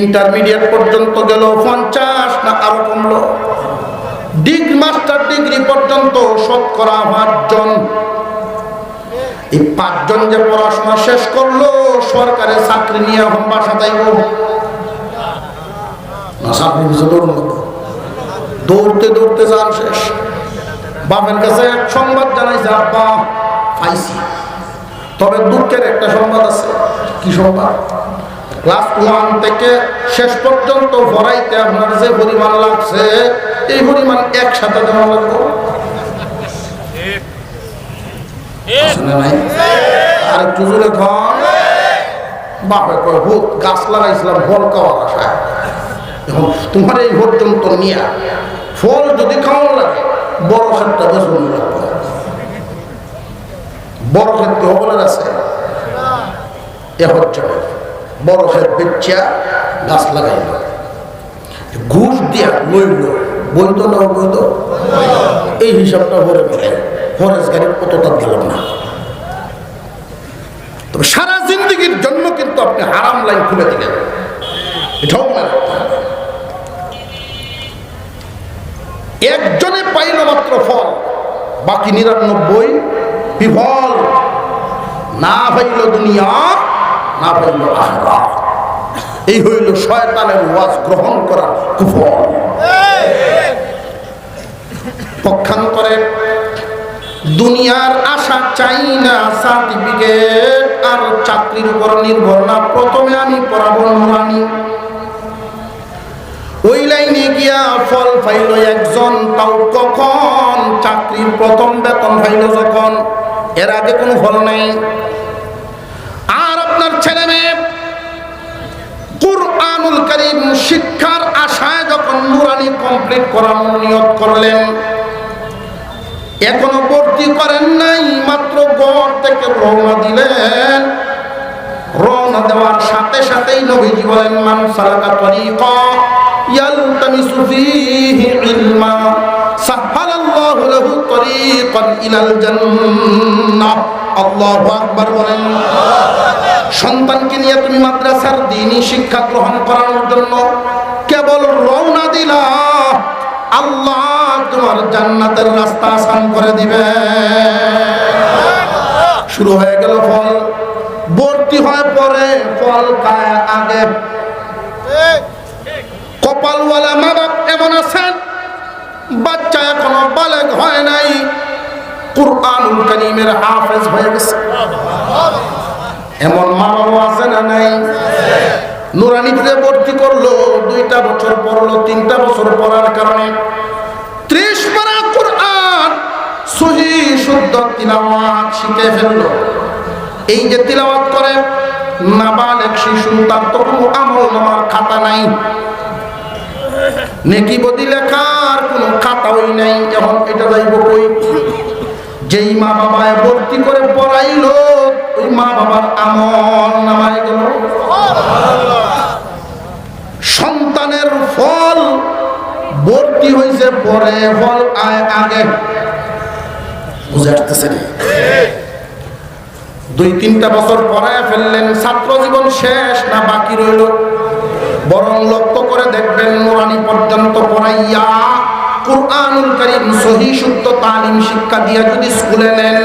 ইন্টারমিডিয়েট পর্যন্ত গেল 50 না আরো কমলো? ডিগ্রি মাস্টার ডিগ্রি পর্যন্ত শতকরা 5 জন। এই 5 জন যে পড়াশোনা শেষ করলো, সরকারের চাকরি নিয়ে এখন বাসা যাইব না? চাকরি পিছনে দৌড়তে দৌড়তে যান শেষ। বাপের কাছে এক সংবাদ জানাইছে, আব্বা পাইছি। তবে দুঃখের একটা সংবাদ আছে। কি সংবাদ? ক্লাস 1 থেকে শেষ পর্যন্ত পড়াইতে আপনার যে পরিমাণ লাগছে, এই পরিমাণ একসাথে দেওয়া লাগবে। আর একটু জোরে খান। বাপে কয় ভূত গাছ লাগাইছিলাম ফল খাওয়ার আশায়, এখন তোমার এই পর্যন্ত নিয়ে ফল যদি খাওয়ানো লাগে, বড় ক্ষেতটা বেসন লাগবে। বড় ক্ষেত্রে হবলের আছে, এ হচ্ছে বড় ক্ষেত বেচা গাছ লাগাইল, ঘুষ দিয়া লইল, বৈধ না অবৈধ? এই হিসাবটা ভরে ফেলে ফরেস্ট গাড়ির কতটা দিলাম না। তবে সারা জিন্দগির জন্য কিন্তু আপনি হারাম লাইন খুলে দিলেন, এটাও মনে রাখতে হবে। একজনে পাইল মাত্র ফল, বাকি 99 বিফল। না পাইল দুনিয়া, না পাইল আখিরাত। এই হইল শয়তানের ওয়াজ গ্রহণ করার কুফল। পক্ষান্তরে দুনিয়ার আশা চাই না, সার্টিফিকেট আর চাকরির উপর নির্ভর না। প্রথমে আমি পড়াবো নুরানি। ওই লাইনে গিয়া ফল পাইল একজন, তাও কখন? চাকরির প্রথম বেতন পাইল যখন, এর আগে কোনো ফল নাই। আর আপনার ছেলে মেয়ে কুরআনুল কারীম শিক্ষার আশায় যখন নুরানি কমপ্লিট করানোর নিয়ত করলেন, এখনো ভর্তি করেন নাই, মাত্র ঘর থেকে রওনা দিলেন। রওনা দেওয়ার সাথে সাথেই নবীজি বলেন, মান সালাকা তরিকা ইয়ালতামিসু ফীহি ইলমা সাহহালাল্লাহু লাহু তরিকান ইলাল জান্নাহ। আল্লাহু আকবার বলেন। সন্তানকে নিয়ে তুমি মাদ্রাসার দ্বীনি শিক্ষা গ্রহণ করানোর জন্য কেবল রওনা দিলা, আল্লাহ তোমার জান্নাতের রাস্তা আসান করে দিবে। শুরু হয়ে গেল ফল, ভর্তি হয়ে পরে ফল খায় আগে। কপালওয়ালা মা বাপ এমন আছেন, বাচ্চা এখনো বালেগ হয় নাই, কুরআনুল কারীমের হাফেজ হয়ে গেছে। এমন মা বাবা আছে না নাই? নুরানিতে ভর্তি করলো, 2টা বছর পড়লো, 3টা বছর পড়ার কারণে 30 পারা কুরআন সহিহ শুদ্ধ তিলাওয়াত শিখে ফেললো। এই যে তিলাওয়াত করে নাবালেগ শিশু, তার তো কোনো আমল নামার খাতা নাই, নেকি বদি লেখার কোনো খাতাই নাই। এখন এটা যাইব কই? যেই মা বাবায় ভর্তি করে পড়াইলো, ওই মা বাবার আমল নামায় গেল। সন্তানের ফল ভর্তি হয়েছে পরে, ফল আয় আগে। বুঝে আসতেছে না? 2-3টা বছর পড়ায় ফেললেন, ছাত্র জীবন শেষ না বাকি রইল? বরং লক্ষ্য করে দেখবেন, নুরানি পর্যন্ত পড়াইয়া কুরআনুল কারীম সহিহ শুদ্ধ তালিম শিক্ষা দিয়া যদি স্কুলে নেন,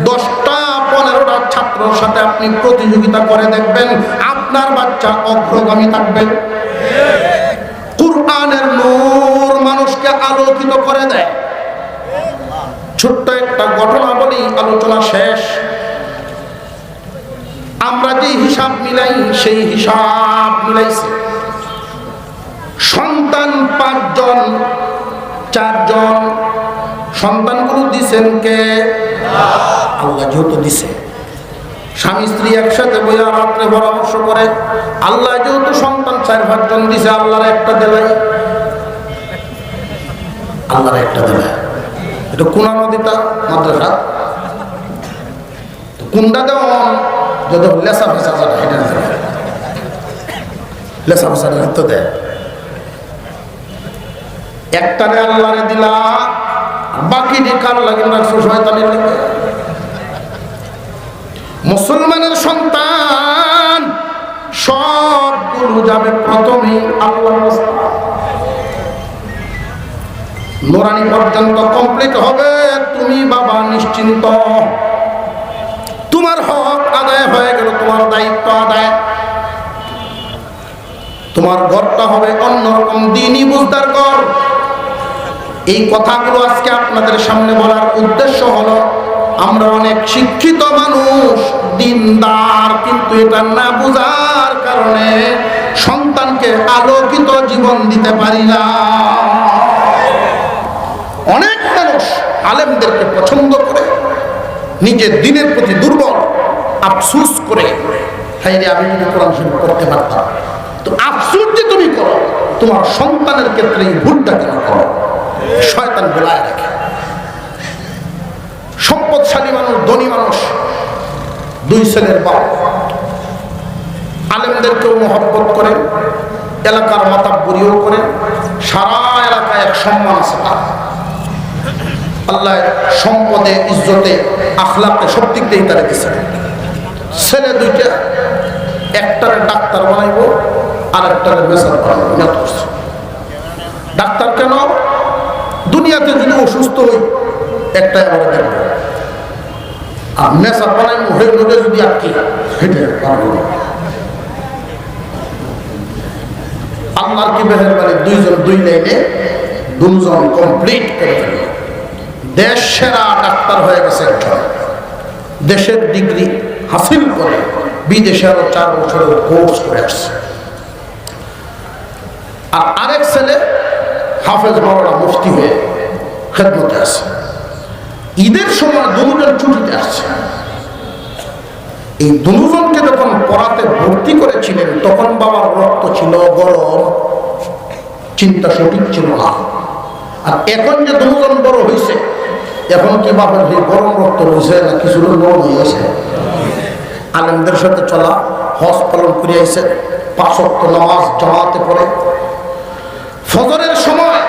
10টা-15টা ছাত্রর সাথে আপনি প্রতিযোগিতা করে দেখবেন, আপনার বাচ্চা অগ্রগামী থাকবে। কুরআনের নূর মানুষকে আলোকিত করে দেয়। ছোট্ট একটা ঘটনা বলি, আলোচনা শেষ। আমরা যে হিসাব মিলাই, সেই হিসাব মিলাইছে। সন্তান 5 জন, 4 জন। সন্তানগুলো দিছেন কে? আল্লাহ যেহেতু দিছে। স্বামী স্ত্রী একসাথে বইয়া রাত্রে পরামর্শ করে, আল্লাহ যেহেতু সন্তান 4-5 জন দিছে, আল্লাহর একটা দেলাই, আল্লাহর একটা দেলাই। এটা কোন নদীটা? মাদ্রাসা। কুন্ডা দেওয়ান যদি লেসা ফেসা যারা এটা লেসা ফেসা তো দেয়। একটারে আল্লাহরে দিলা, বাকি কার লাগে রাখছো? শয়তানের লাগে। মুসলমানের সন্তান সবগুলো যাবে প্রথমে আল্লাহর রাস্তায়। নুরানি পর্যন্ত কমপ্লিট হবে, তুমি বাবা নিশ্চিন্ত, তোমার হক আদায় হয়ে গেল, তোমার দায়িত্ব আদায়। তোমার ঘরটা হবে অন্যরকম দ্বীনি বুঝদার ঘর। এই কথাগুলো আজকে আপনাদের সামনে বলার উদ্দেশ্য হলো, আমরা অনেক শিক্ষিত মানুষ, দিনদার, কিন্তু এটা না বুঝার কারণে সন্তানকে আলোকিত জীবন দিতে পারি না। অনেক মানুষ আলেমদেরকে পছন্দ করে, নিজের দিনের প্রতি দুর্বল, আফসুস করে, হায় রে আমি যদি কোরআন শরীফ পড়তে পারতাম। তো আফসুস যে তুমি করো, তোমার সন্তানের ক্ষেত্রে এই ভুলটা কেন করো? শয়তান বোলায় রাখে। সম্পদশালী মানুষ, ধনী মানুষ, 2 ছেলের বাপ, আলেমদেরকেও মহব্বত করে, এলাকার মাতাব্বরিও করে, সারা এলাকায় এক সম্মান আছে তার। আল্লাহ সম্পদে, ইজ্জতে, আখলাকে সব দিক দিয়েই তারা দিয়েছে। ছেলে 2টা, একটারে ডাক্তার বানাইব, আর একটারে মেসার বানাইব। ডাক্তার কেন? দুনিয়াতে যদি অসুস্থ হই, একটাই আমরা দেখবো। আর মেসার বানাইব হয়ে লোকে যদি আটকি, হেঁটে আল্লাহর কি মেহেরবানি, 2 জন 2 লাইনে 2 জন কমপ্লিট করে ফেলল। দেশ সেরা ডাক্তার হয়ে গেছে একজন, দেশের ডিগ্রি হাসিল করে বিদেশে আরো 4 বছরের কোর্স করে আসছে। আর আরেক ছেলে হাফেজ মাওলানা মুফতি হয়ে খেদমতে আছে। ঈদের সময় 2 জন ছুটিতে আসছে। এই 2 জনকে যখন পড়াতে ভর্তি করেছিলেন, তখন বাবার রক্ত ছিল গরম, চিন্তা সঠিক ছিল না। আর এখন যে 2 জন বড় হয়েছে, এখন কি বাবার গরম রক্ত রয়েছে না কিছু গরম হয়েছে? আলেমদের সাথে চলা, হজ পালন করে আইছে, 5 ওয়াক্ত নামাজ জামাতে পড়ে। ফজরের সময়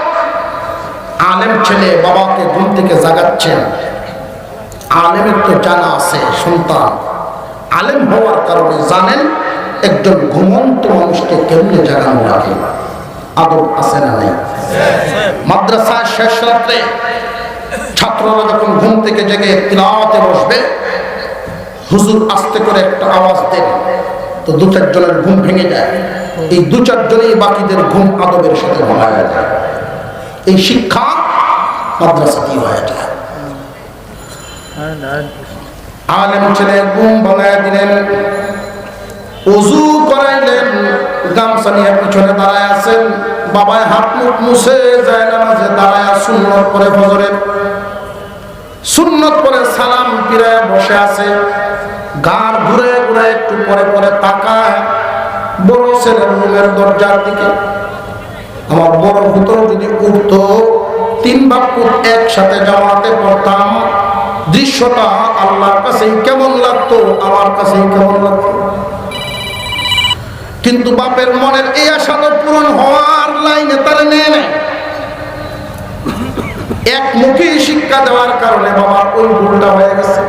আলেম ছেলে বাবাকে ঘুম থেকে জাগাচ্ছেন। আলেমের তো জানা আছে সন্তান আলেম হওয়ার কারণে জানেন একজন ঘুমন্ত মানুষকে কেমনে জাগানো লাগে। আদব আছে না নাই? মাদ্রাসায় শেষ রাত্রে ছাত্ররা যখন ঘুম থেকে জেগে তিলাওয়াতে বসবে, হুজুর আস্তে করে একটা আওয়াজ দেন, তো দু চারজনের ঘুম ভেঙে যায়। এই দু চারজনেই বাকিদের ঘুম আদবের সাথে ভাঙায় যায়। এই শিক্ষা মাদ্রাসা দিয়ে হয়ে যায়। আলেম ছেলে ঘুম ভাঙায় দিলেন, ওযু করাইলেন, গামছা নিয়ে পিছনে দাঁড়ায় আছেন। বাবায় হাত মুখ মুছে যায় নামাজে দাঁড়ায় সুন্নত পরে ফজরের সুন্নত পরে সালাম ফিরায় বসে আছে। গাড় ঘুরে ঘুরে একটু পরে পরে তাকায় বড় ছেলের রুমের দরজার দিকে। আমার বড় হুতো যদি উঠতো, 3 বাক্য একসাথে জামাতে পড়তাম, দৃশ্যটা আল্লাহর কাছেই কেমন লাগতো, আমার কাছেই কেমন লাগতো। কিন্তু বাপের মনের এই আশা তো পূরণ হওয়ার লাইনে তারা নেয় নাই। একমুখী শিক্ষা দেওয়ার কারণে বাবার ওই ভুলটা হয়ে গেছে।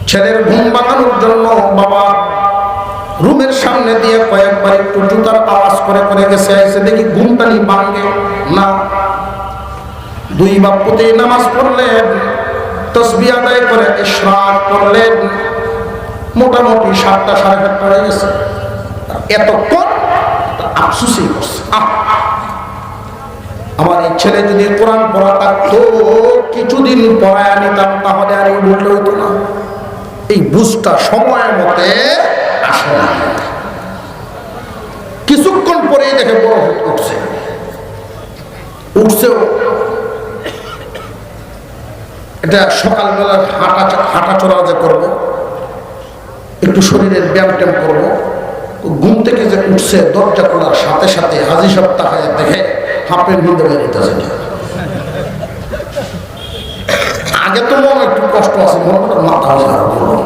ছেলের ঘুম ভাঙানোর জন্য বাবা রুমের সামনে দিয়ে কয়েকবার একটু জুতার আওয়াজ করে করে গেছে। এসে দেখি ঘুমটা নি ভাঙে না। 2 বাপ্পতেই নামাজ পড়লেন, তাসবিহ আদায় করে ইশরাক করলেন। মোটামুটি 7টা সাড়ে 7টা হয়ে গেছে। এতক্ষণ আফসোসই করছে, আমার এই ছেলে যদি কোরআন পড়া থাকতো, কিছুদিন পড়ায় নিতাম, তাহলে আর এই ভুলটা হইতো না। এই বুঝটা সময় মতে আসে না। কিছুক্ষণ পরেই দেখে বড় উঠছেও। এটা সকালবেলা হাঁটা চলা যে করবো, একটু শরীরের ব্যায়াম ট্যাম করবো। ঘুম থেকে যে উঠছে, দরজা খোলার সাথে সাথে হাজি সাহেব তাকায় দেখে হাফের মধ্যে বেরিয়েছে। আগে তো মনে একটু কষ্ট আছে, মনে মাথা ঝাড়া করলো,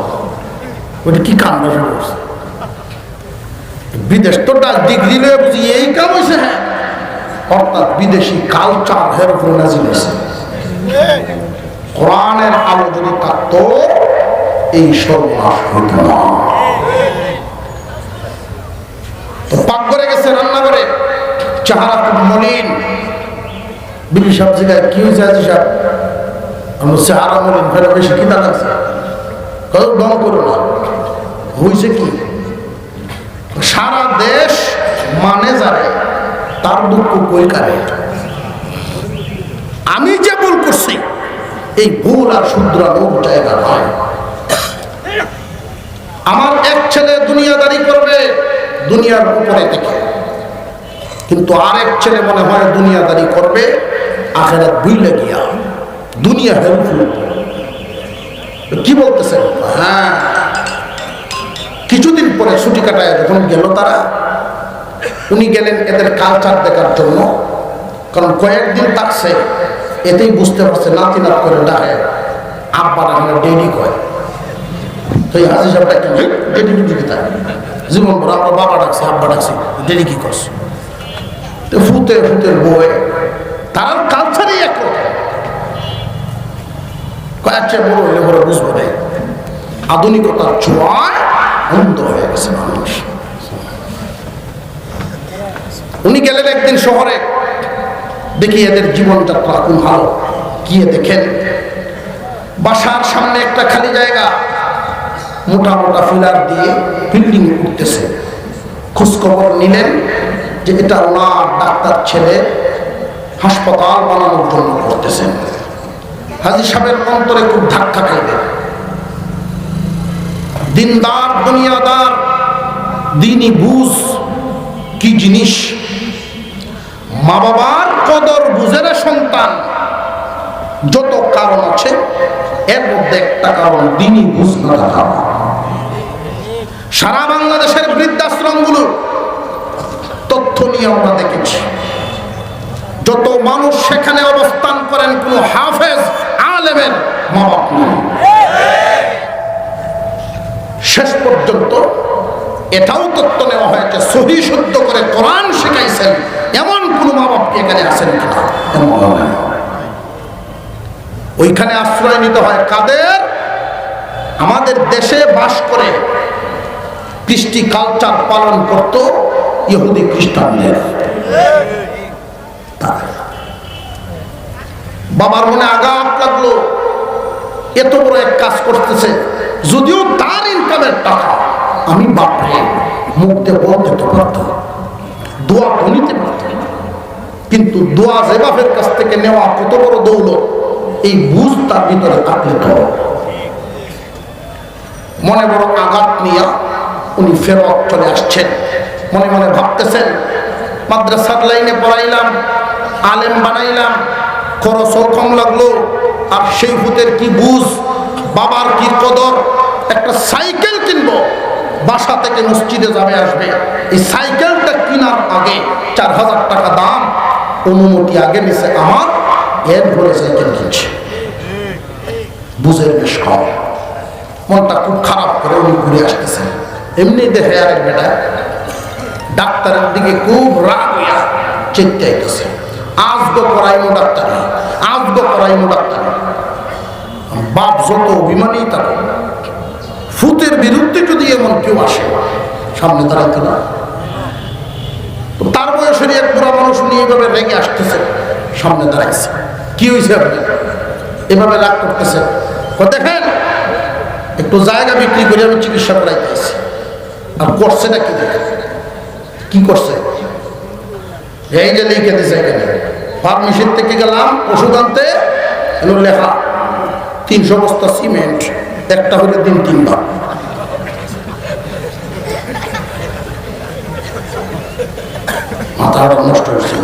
ওইটা কি কাণ্ড করছে। বিদেশ তো ডিগ্রি লয়ে বুঝি এই কাম হয়েছে। হ্যাঁ, অর্থাৎ বিদেশি কালচার হের উপরে নাজিল হয়েছে। কোরআনের আলো যদি থাকতো, এই সর্বনাশ হইত না। তো পাক করে গেছে রান্না করে, চেহারা খুব মলিন। বিবি সাহেব জিজ্ঞাসা, কি হয়েছে আজি সাহেব? আমরা চেহারা মলিন, ফেলে বেশি খিদা লাগছে। কত দম করো না, হয়েছে কি? সারা দেশ মানে যারে, তার দুঃখ কই কারে। আমি যে ভুল করছি, এই ভুল আর শুধরানোর জায়গা নয়। আমার এক ছেলে দুনিয়াদারি করবে দুনিয়ার উপরে থেকে, কিন্তু আরেক ছেলে মনে হয় দুনিয়াদারি করবে আখিরাত ভুইলা গিয়া। দুনিয়া হেল্পফুল কি বলতেছেন? হ্যাঁ, কিছুদিন পরে ছুটি কাটায় যখন গেল তারা, উনি গেলেন এদের কালচার দেখার জন্য। কারণ কয়েকদিন থাকছে, এতেই বুঝতে পারছে নাতি নাত করে ডাকে, আব্বার এখানে ডেডি কয়। তো এই হাজি সাহেবটা কি ডেডি ডুডি থাকে জীবন ভর, আমরা বাবা ডাকছি আব্বা ডাকছি, ডেডি কি করছে? তো ফুতে ফুতের বই, তার কালচারই এক কয়েকটা বড় হলে বড় বুঝবো রে। আধুনিকতার ছোঁয়ায় অন্ধ হয়ে গেছে মানুষ। উনি গেলেন একদিন শহরে, দেখি এদের জীবনযাত্রা কোন ভালো। গিয়ে দেখেন বাসার সামনে একটা খালি জায়গা, মোটা মোটা ফিলার দিয়ে বিল্ডিং উঠতেছে। খোঁজখবর নিলেন যে এটা ওনার ডাক্তার ছেলে হাসপাতাল বানানোর জন্য করতেছেন। হাজি সাহেবের অন্তরে খুব ধাক্কা খাইলেন। দিনদার দুনিয়াদার, দিনই বুঝ কি জিনিস। মা বাবার কদর বুঝে না সন্তান। যত কারণ আছে এর মধ্যে একটা কারণ দিনই বুঝ না থাকা। সারা বাংলাদেশের বৃদ্ধাশ্রমগুলো তথ্য নিয়ে আমরা দেখেছি, যত মানুষ সেখানে অবস্থান করেন কোন হাফেজ আলেমের মা বাপ নেই। শেষ পর্যন্ত এটাও তথ্য নেওয়া হয়েছে, সহি শুদ্ধ করে কোরআন শিখাইছেন এমন কোন মা বাপ এখানে আছেন কিনা। ওইখানে আশ্রয় নিতে হয় কাদের? আমাদের দেশে বাস করে কৃষ্টি কালচার পালন করত ইহুদি খ্রিস্টানদের। বাবার মনে আঘাত লাগলো, এত বড় এক কাজ করতেছে, যদিও তার ইনকামের টাকা, আমি বাপরে মুখ দিয়ে বলতে তো পারত, দোয়া তো নিতে পারত, কিন্তু দোয়া যে বাপের কাছ থেকে নেওয়া কত বড় দৌলত, এই বুঝ তার ভিতরে থাকলে তো মনে বড় আঘাত নিয়ে উনি ফেরত চলে আসছেন। মনে মনে ভাবতেছেন, মাদ্রাসার লাইনে পড়াইলাম, আলেম বানাইলাম, খরচও কম লাগলো, আর সেই ভূতের কি বুঝ, বাবার কি কদর, একটা সাইকেল কিনবো, বাসা থেকে মসজিদে যাবে আসবে, এই সাইকেলটা কেনার আগে 4000 টাকা দাম, অনুমতি আগে নিছে আমার, এর ভরে সাইকেল কিনছে, বুঝের বেশ কম। মনটা খুব খারাপ করে উনি ঘুরে আসতেছেন। এমনি দেখে আরেক বেটা ডাক্তারের দিকে খুব রাগ হইয়া চেষ্টাইতেছে, আজগো করাইমো ডাক্তারি, আজগো করাইমো ডাক্তারি। বাপ যত অভিমানী তার, ফুতের বিরুদ্ধে যদি এমন কেউ আসে সামনে দাঁড়াইতে না, তার বয়সের এক বুড়া মানুষ নিয়ে এভাবে রেগে আসতেছে, সামনে দাঁড়াইছে। কি হয়েছে আপনি এভাবে রাগ করতেছেন? দেখেন একটু জায়গা বিক্রি করে আমি চিকিৎসা করাইতেছি। আর করছে না কি, দেখেন কি করছে, এই যে লিখে দিছে এখানে, ফার্মেসির থেকে গেলাম ওষুধ আনতে, লেখা 300 বস্তা সিমেন্ট, একটা হলে দিন 3 ভাগ। মাথাটা নষ্ট হচ্ছে।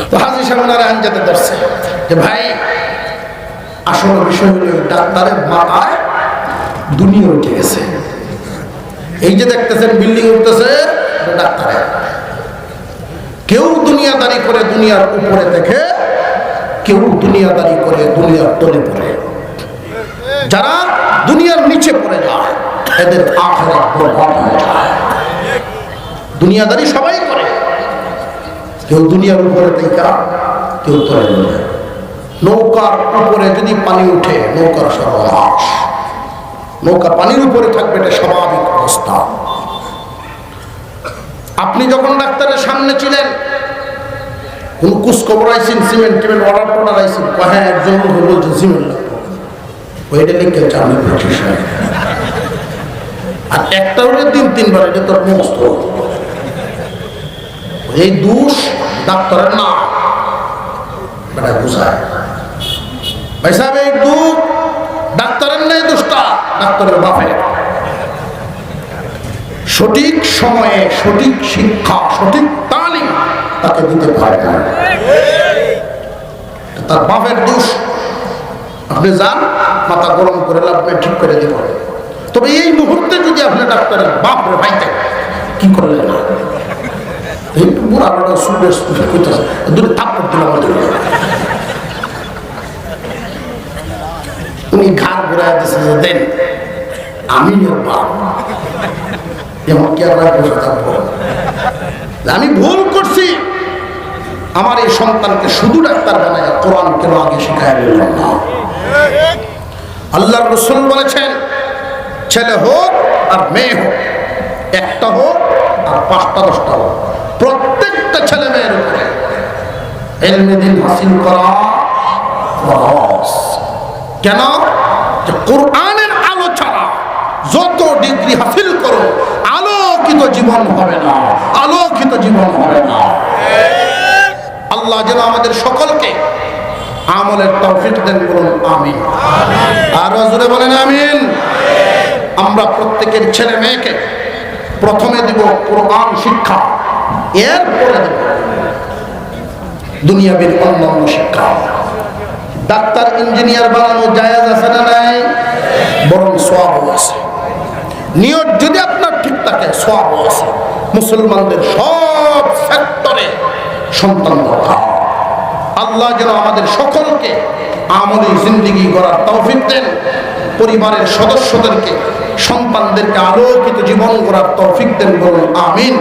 তো হাজি সাহেব আনজাতে ধরছে যে ভাই আসল বিষয় হলো ডাক্তারের মাথায় দুনিয়া উঠে গেছে। এই যে দেখতেছেন বিল্ডিং উঠতেছে, ডাক্তারের কেউ দুনিয়াদারি করে দুনিয়ার উপরে দেখে, কেউ দুনিয়াদারি করে দুনিয়ার তলে পড়ে। যারা দুনিয়ার নিচে পড়ে যায় এদের আখিরাত বরবাদ হয়ে যায়। দুনিয়াদারি সবাই করে, কেউ দুনিয়ার উপরে দেখা, কেউ তলে পড়ে। নৌকার উপরে যদি পানি উঠে নৌকার সর্বনাশ, নৌকা পানির উপরে থাকবে, এটা স্বাভাবিক অবস্থা। আপনি যখন ডাক্তারের সামনে ছিলেন, কোন কুস খবর আইসিন, সিমেন্ট টিমেন্ট অর্ডার টর্ডার আইসিন, হ্যাঁ একজন বলছে সিমেন্ট লাগবে, ওইটা লিখে চালু ব্রিটিশ, আর একটা হলে 3 বার, এটা তোর মস্ত। এই দোষ ডাক্তারের না, এটা বুঝায় ভাই সাহেব, এই দোষ ডাক্তারের নেই, দোষটা ডাক্তারের বাপের। সঠিক সময়ে সঠিক শিক্ষা, সঠিক তালিম তাকে দিতে পারে না, তার বাপের দোষ। আপনি যান, মাথা গরম করে লাগবে, ঠিক করে দিব। তবে এই মুহূর্তে যদি আপনি ডাক্তারের বাপরে ভাইতে কি করলেন না, এই বুড়া বড় সুন্দর করতেছে, দূরে থাপ্পড় দিলাম আমাদের। উনি ঘাড় ঘুরাই দিচ্ছে যে দেন, আমি ওর বাপ, এমন কি আমরা বসে থাকবো? আমি ভুল করছি, আমার এই সন্তানকে শুধু ডাক্তার বানায় কোরআন কেন আগে শিখায় বললাম না। আল্লাহর রাসূল বলেছেন, ছেলে হোক আর মেয়ে হোক, একটা হোক আর 5টা 10টা হোক, প্রত্যেকটা ছেলে মেয়ের উপরে ইলমে দ্বীন হাসিল করা ফরজ। কেন? যে কোরআনের আলো ছাড়া যত ডিগ্রি হাসিল করো, আলোকিত জীবন হবে না, আলোকিত জীবন হবে না। আল্লাহ যেন আমাদের সকলকে আমলের তৌফিক দেন, বলুন আমিন। আর জোরে বলেন আমিন। আমরা প্রত্যেকের ছেলে মেয়েকে প্রথমে দিব কোরআন শিক্ষা, এরপরে দেব দুনিয়াবীর অন্যান্য শিক্ষা। ডাক্তার ইঞ্জিনিয়ার বানানো জায়েজ আছে না নাই? বরং সওয়াবও আছে। নিয়ত যদি আপনার ঠিক থাকে, সওয়াবও আছে। মুসলমানদের সব সেক্টরে সন্তান দরকার। আল্লাহ যেন আমাদের সকলকে আমলি জিন্দেগি গড়ার তৌফিক দেন, পরিবারের সদস্যদেরকে, সন্তানদেরকে আলোকিত জীবন গড়ার তৌফিক দেন, বলুন আমিন।